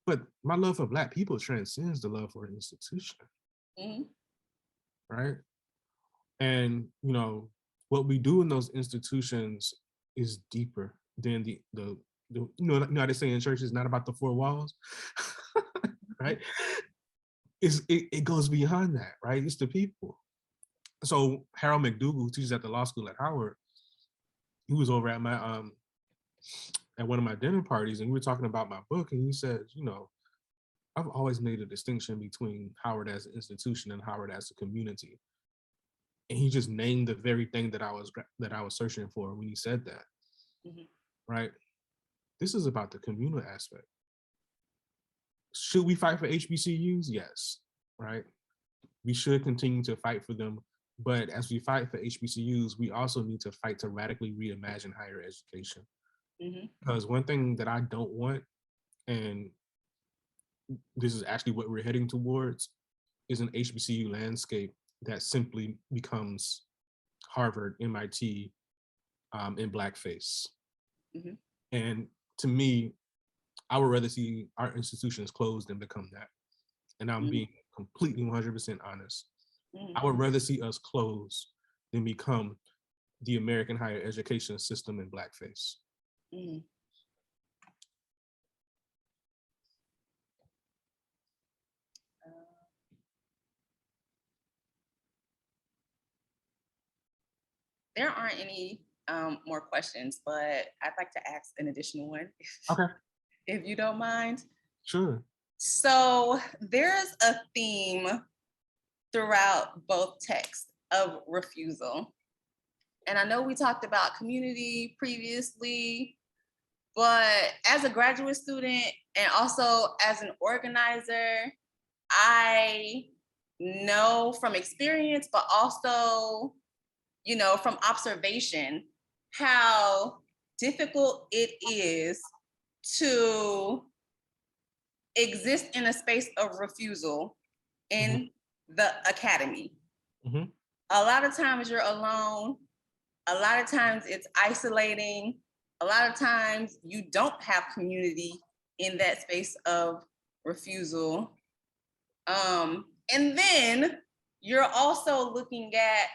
but my love for Black people transcends the love for an institution. Right? And what we do in those institutions is deeper than the how they say in church, is not about the four walls. Right? It goes beyond that, right? It's the people. So Harold McDougall, who teaches at the law school at Howard, he was over at my at one of my dinner parties, and we were talking about my book, and he said, I've always made a distinction between Howard as an institution and Howard as a community. And he just named the very thing that I was searching for when he said that. Right? This is about the communal aspect. Should we fight for HBCUs? Yes. Right? We should continue to fight for them. But as we fight for HBCUs, we also need to fight to radically reimagine higher education. Because one thing that I don't want, and this is actually what we're heading towards, is an HBCU landscape that simply becomes Harvard, MIT, in blackface. And to me, I would rather see our institutions closed than become that. And I'm being completely 100% honest. I would rather see us close than become the American higher education system in blackface. There aren't any more questions, but I'd like to ask an additional one. Okay. If you don't mind. Sure. So there's a theme throughout both texts of refusal. And I know we talked about community previously, but as a graduate student and also as an organizer, I know from experience, but also, from observation, how difficult it is to exist in a space of refusal in the academy. A lot of times you're alone. A lot of times it's isolating. A lot of times you don't have community in that space of refusal. And then you're also looking at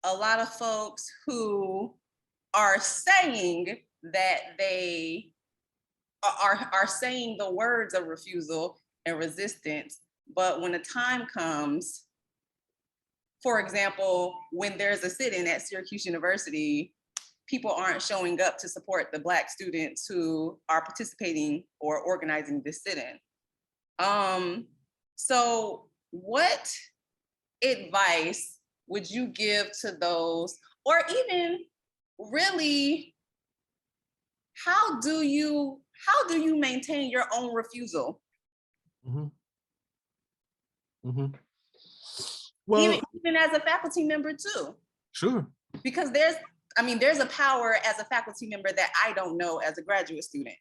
a lot of folks who are saying that they are saying the words of refusal and resistance, but when the time comes, for example, when there's a sit-in at Syracuse University, people aren't showing up to support the Black students who are participating or organizing this sit-in. So what advice would you give to those, or even really, how do you maintain your own refusal? Mm-hmm. Mm-hmm. Even, Well, even as a faculty member too. sure. Because there's a power as a faculty member that I don't know as a graduate student.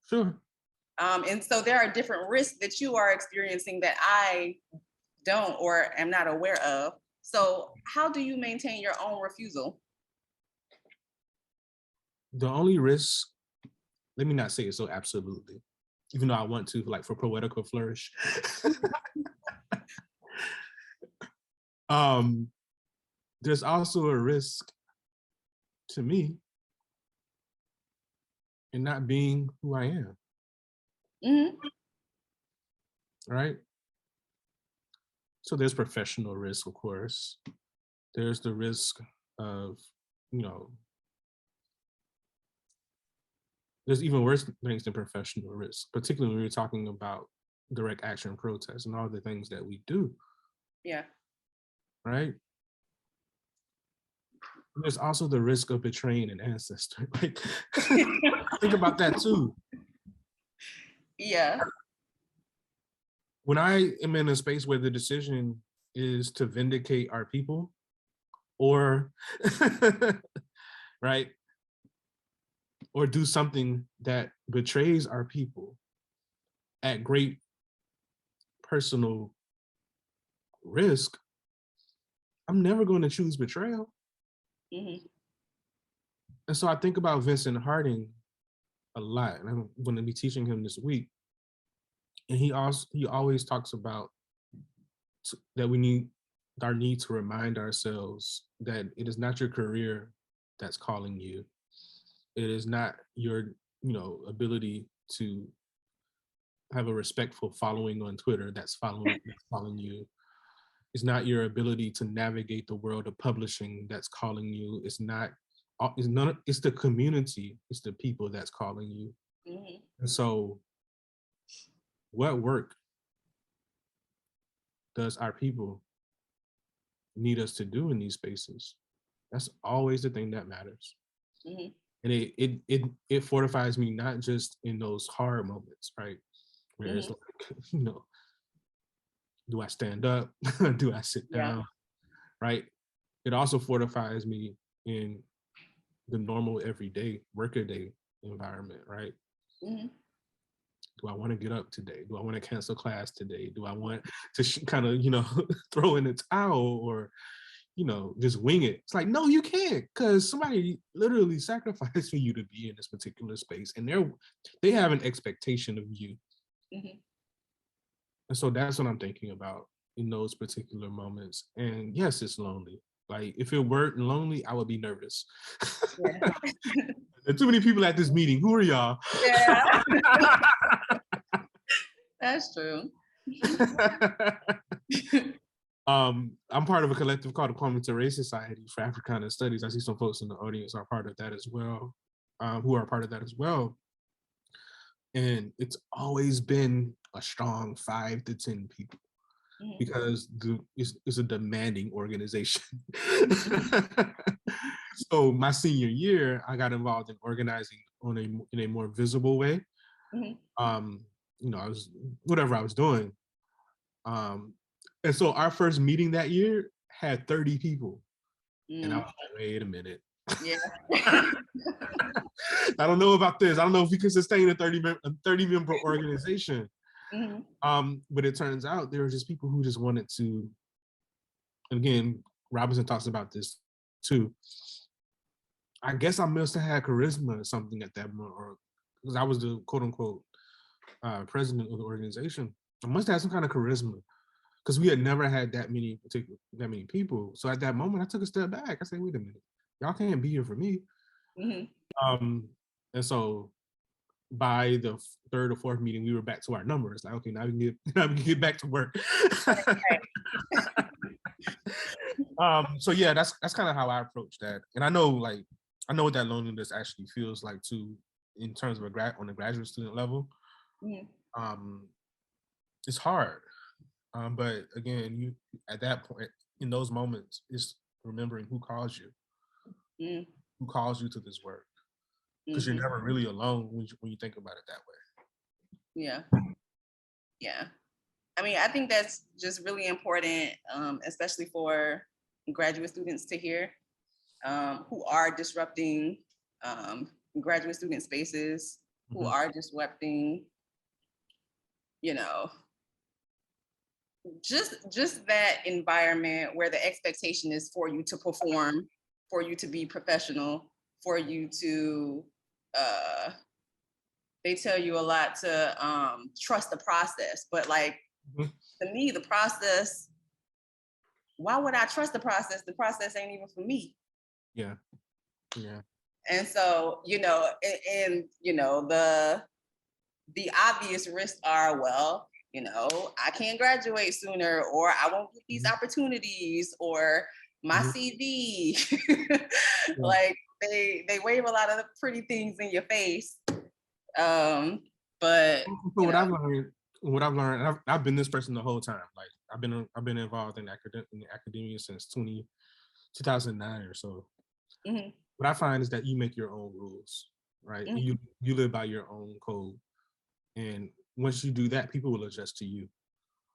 Sure. And so there are different risks that you are experiencing that I don't or am not aware of. So how do you maintain your own refusal? The only risk, let me not say it so absolutely, even though I want to, like for poetical flourish. There's also a risk to me in not being who I am. Mm-hmm. Right? So there's professional risk, of course. There's the risk of, there's even worse things than professional risk, particularly when we're talking about direct action protests and all the things that we do. Yeah. Right? There's also the risk of betraying an ancestor. Like, think about that too. Yeah. When I am in a space where the decision is to vindicate our people, or right, or do something that betrays our people at great personal risk, I'm never going to choose betrayal. Mm-hmm. And so I think about Vincent Harding a lot, and I'm going to be teaching him this week. And he always talks about that we need our need to remind ourselves that it is not your career that's calling you. It is not your, ability to have a respectful following on Twitter that's following you. It's not your ability to navigate the world of publishing that's calling you. It's the community, it's the people that's calling you. Mm-hmm. And so what work does our people need us to do in these spaces? That's always the thing that matters. Mm-hmm. And it fortifies me, not just in those hard moments, right? Where Mm-hmm. it's like, do I stand up? Do I sit down? Yeah. Right? It also fortifies me in the normal everyday workaday environment, right? Mm-hmm. Do I want to get up today? Do I want to cancel class today? Do I want to kind of, throw in the towel, or, just wing it? It's like, no, you can't, because somebody literally sacrificed for you to be in this particular space, and they have an expectation of you. Mm-hmm. And so that's what I'm thinking about in those particular moments. And yes, it's lonely. Like, if it weren't lonely, I would be nervous. Yeah. There are too many people at this meeting. Who are y'all? Yeah. That's true. I'm part of a collective called the Columbia Race Society for Africana Studies. I see some folks in the audience are part of that as well, who are part of that as well. And it's always been a strong 5 to 10 people, because it's a demanding organization. So my senior year, I got involved in organizing in a more visible way. I was whatever I was doing. And so our first meeting that year had 30 people. And I was like, wait a minute. Yeah. I don't know about this. I don't know if we can sustain a 30 member organization. But it turns out there were just people who just wanted to, and again, Robinson talks about this too. I guess I must have had charisma or something at that moment, or because I was the quote unquote president of the organization. I must have had some kind of charisma, because we had never had that many people. So at that moment, I took a step back. I said, wait a minute, y'all can't be here for me. And so by the third or fourth meeting, we were back to our numbers. Like, okay, now we can get back to work. So yeah, that's kind of how I approach that. And I know what that loneliness actually feels like too, in terms of on the graduate student level. it's hard. But again, you at that point, in those moments, it's remembering who calls you, Mm, who calls you to this work, because you're mhm. never really alone when you think about it that way. Yeah, yeah. I mean, I think that's just really important, especially for graduate students to hear, who are disrupting um, graduate student spaces, who Mhm. are disrupting, you know, just that environment where the expectation is for you to perform, for you to be professional, for you to uh, they tell you a lot to trust the process, but like Mhm. to me the process, why would I trust the process? The process ain't even for me. Yeah, yeah. And so, and the obvious risks are, well, I can't graduate sooner, or I won't get these Mhm. opportunities, or my Mhm. CV. Yeah. Like they wave a lot of pretty things in your face. Um, but So what I've learned, and I've been this person the whole time. Like I've been involved in academia since 2009 or so. mhm, What I find is that you make your own rules, right? mhm, You live by your own code, and once you do that, people will adjust to you.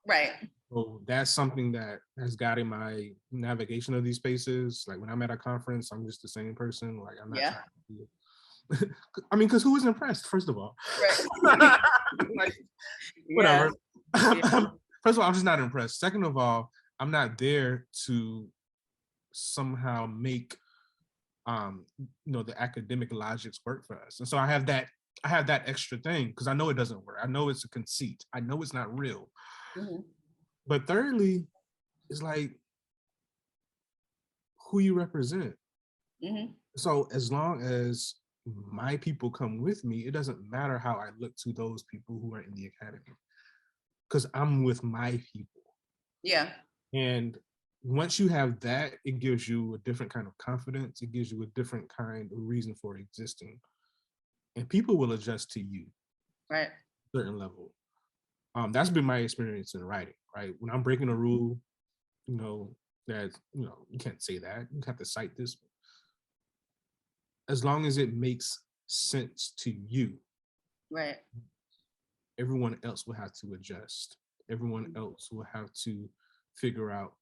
right. So that's something that has guided my navigation of these spaces. Like when I'm at a conference, I'm just the same person. Like I'm not Yeah. trying to be. I mean, because who was impressed? First of all, Right. like Yeah. whatever. Yeah. First of all, I'm just not impressed. Second of all, I'm not there to somehow make the academic logics work for us. And so I have that extra thing because I know it doesn't work. I know it's a conceit. I know it's not real. Mhm, But thirdly, it's like who you represent. mhm. So as long as my people come with me, it doesn't matter how I look to those people who are in the academy because I'm with my people. Yeah. And once you have that, it gives you a different kind of confidence. It gives you a different kind of reason for existing. And people will adjust to you Right. at a certain level. That's been my experience in writing, right? When I'm breaking a rule, that, you can't say that. You have to cite this. As long as it makes sense to you, Right. everyone else will have to adjust. Everyone else will have to figure out,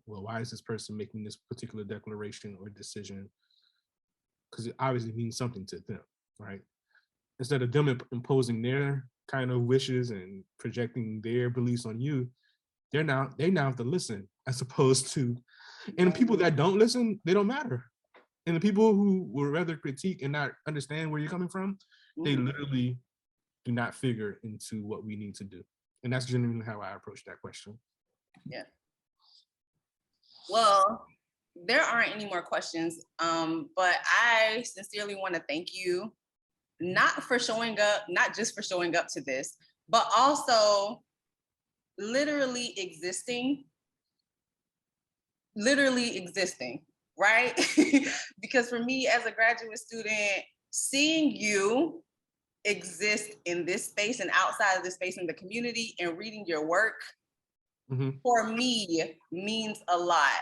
well, why is this person making this particular declaration or decision? Because it obviously means something to them, right? Instead of them imposing their kind of wishes and projecting their beliefs on you, they now have to listen as opposed to, and people that don't listen, they don't matter. And the people who would rather critique and not understand where you're coming from, they Mhm. literally do not figure into what we need to do. And that's genuinely how I approach that question. Yeah. Well, there aren't any more questions, but I sincerely want to thank you, not for showing up, not just for showing up to this, but also literally existing, right? Because for me as a graduate student, seeing you exist in this space and outside of this space in the community and reading your work, Mm-hmm. for me means a lot,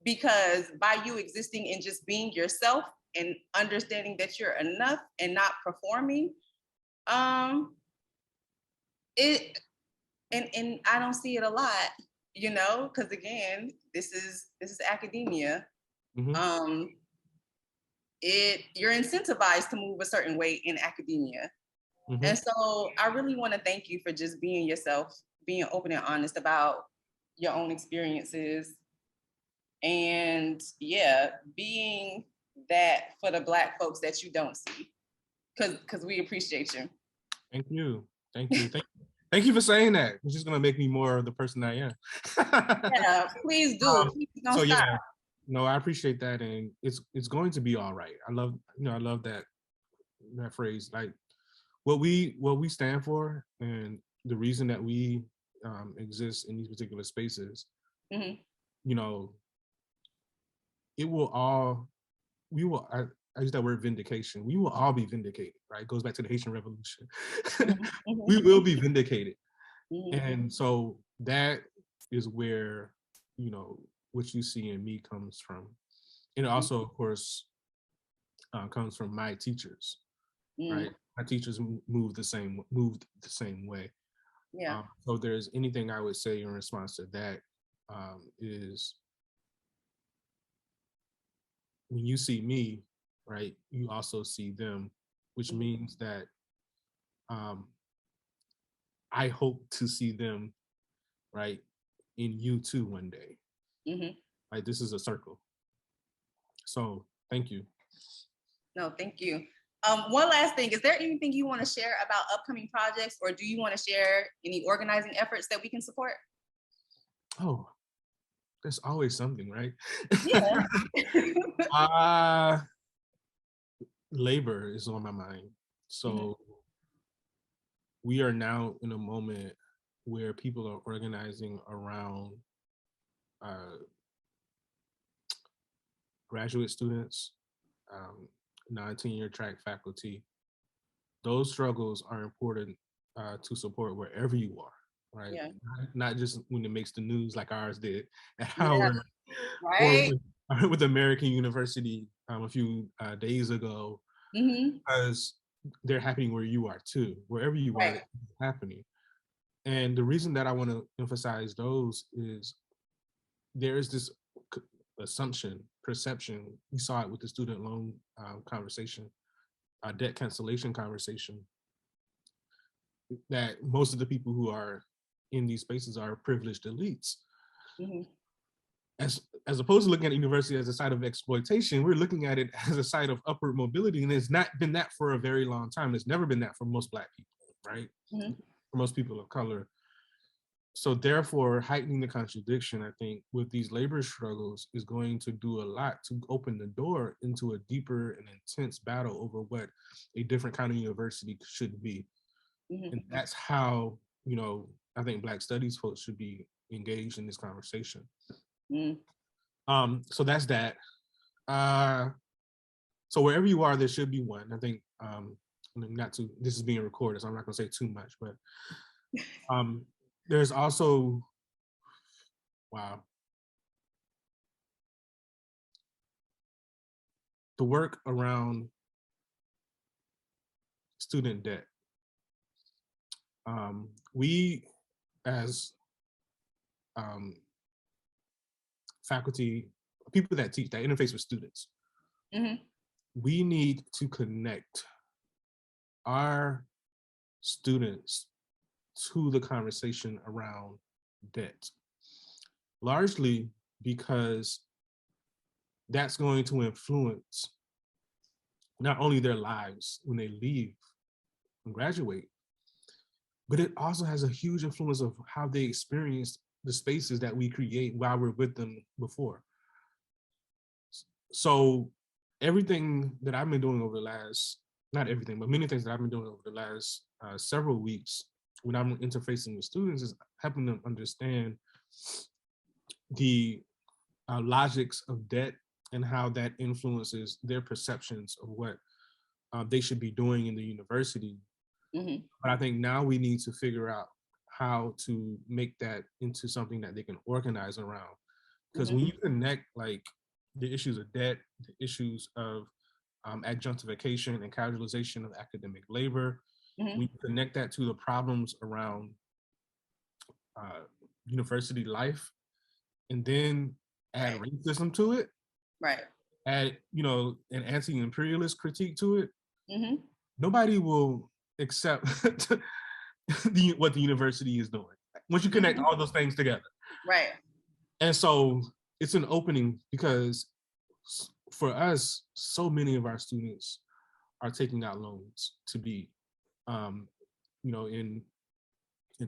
because by you existing and just being yourself and understanding that you're enough and not performing, um it and I don't see it a lot, because again, this is academia. Mm-hmm. um you're incentivized to move a certain way in academia. Mm-hmm. And so I really want to thank you for just being yourself, being open and honest about your own experiences, and yeah, being that for the Black folks that you don't see, because we appreciate you. Thank you. Thank you. Thank you for saying that. It's just gonna make me more of the person I am. Yeah, please do. Please don't So stop. yeah, no, I appreciate that, and it's going to be all right. I love that phrase. Like what we stand for, and the reason that we exist in these particular spaces. Mhm. You know, it will all we will. I use that word vindication. We will all be vindicated, right? It goes back to the Haitian Revolution. Mhm. We will be vindicated. Mhm. And so that is where, you know, what you see in me comes from. And it also, of course, comes from my teachers, Mhm. right? My teachers moved the same way. Yeah. So if there's anything I would say in response to that, is when you see me, right, you also see them, which Mhm. means that um, I hope to see them, right, in you too one day. Mhm. Like this is a circle. So thank you. No, thank you. One last thing, is there anything you want to share about upcoming projects, or do you want to share any organizing efforts that we can support? Oh, there's always something, right? Yeah. uh Labor is on my mind. Mhm. So we are now in a moment where people are organizing around uh, graduate students, non-tenure track faculty. Those struggles are important to support wherever you are, right? Yeah. Not just when it makes the news like ours did at Yeah. Howard, or Right. with American University a few days ago, Mhm. because they're happening where you are too. Wherever you are, Right. it's happening. And the reason that I want to emphasize those is there is this assumption, perception. We saw it with the student loan conversation, debt cancellation conversation, that most of the people who are in these spaces are privileged elites. Mhm. As opposed to looking at university as a site of exploitation, we're looking at it as a site of upward mobility, and it's not been that for a very long time. It's never been that for most Black people, right? Mhm. For most people of color. So therefore, heightening the contradiction, I think, with these labor struggles is going to do a lot to open the door into a deeper and intense battle over what a different kind of university should be. Mhm. And that's how, you know, I think Black studies folks should be engaged in this conversation. Mhm. So that's that. So wherever you are, there should be one. I think, not to, this is being recorded, so I'm not gonna say too much, but there's also, wow, the work around student debt. We, as um, faculty, people that teach, that interface with students, Mhm. we need to connect our students to the conversation around debt, largely because that's going to influence not only their lives when they leave and graduate, but it also has a huge influence of how they experience the spaces that we create while we're with them before. So everything that I've been doing over the last, not everything, but many things that I've been doing over the last several weeks when I'm interfacing with students is helping them understand the logics of debt and how that influences their perceptions of what they should be doing in the university. Mhm. But I think now we need to figure out how to make that into something that they can organize around. Because Mhm. when you connect like the issues of debt, the issues of adjunctification and casualization of academic labor, Mhm. we connect that to the problems around uh, university life, and then add Right. racism to it, Right. add, you know, an anti-imperialist critique to it, Mhm. nobody will accept what the university is doing once you connect Mhm. all those things together. Right. And so it's an opening because for us, so many of our students are taking out loans to be, um, you know, in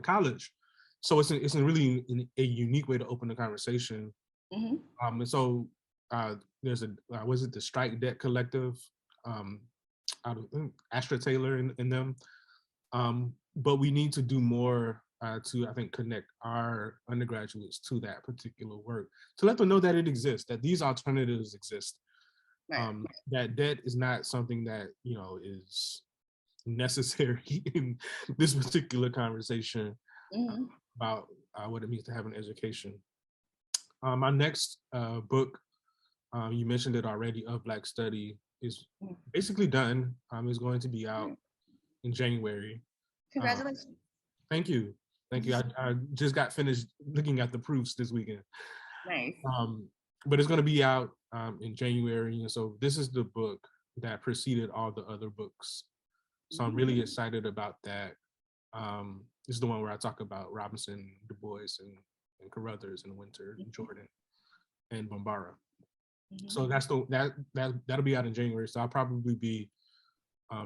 college. So it's a really a unique way to open the conversation. Mhm. And so there's a was it the Strike Debt Collective um, out of Astra Taylor in them. But we need to do more to, I think, connect our undergraduates to that particular work, to let them know that it exists, that these alternatives exist. Right. That debt is not something that, you know, is necessary in this particular conversation Mhm. about what it means to have an education. My next book, you mentioned it already, Of Black Study, is basically done. It's going to be out in January. Congratulations. Thank you. Thank you. I just got finished looking at the proofs this weekend. Nice. But it's going to be out in January. And so this is the book that preceded all the other books. So I'm really excited about that. This is the one where I talk about Robinson, Du Bois, and Carruthers, and Winter, and Jordan, and Bombara. So that'll be out in January. So I'll probably be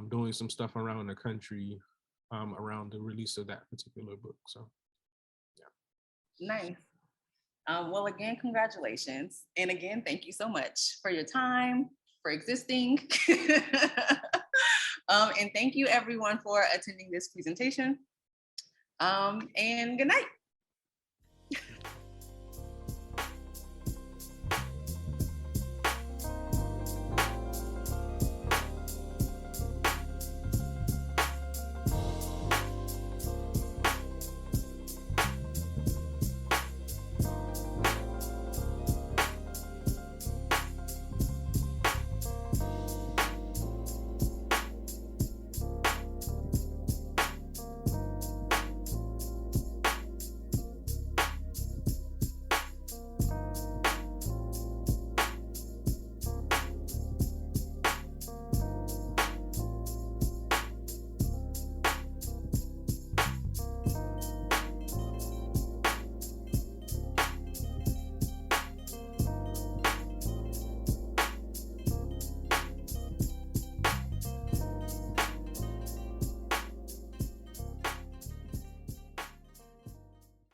doing some stuff around the country around the release of that particular book. So yeah. Nice. Well, again, congratulations. And again, thank you so much for your time, for existing. And thank you everyone for attending this presentation. And good night.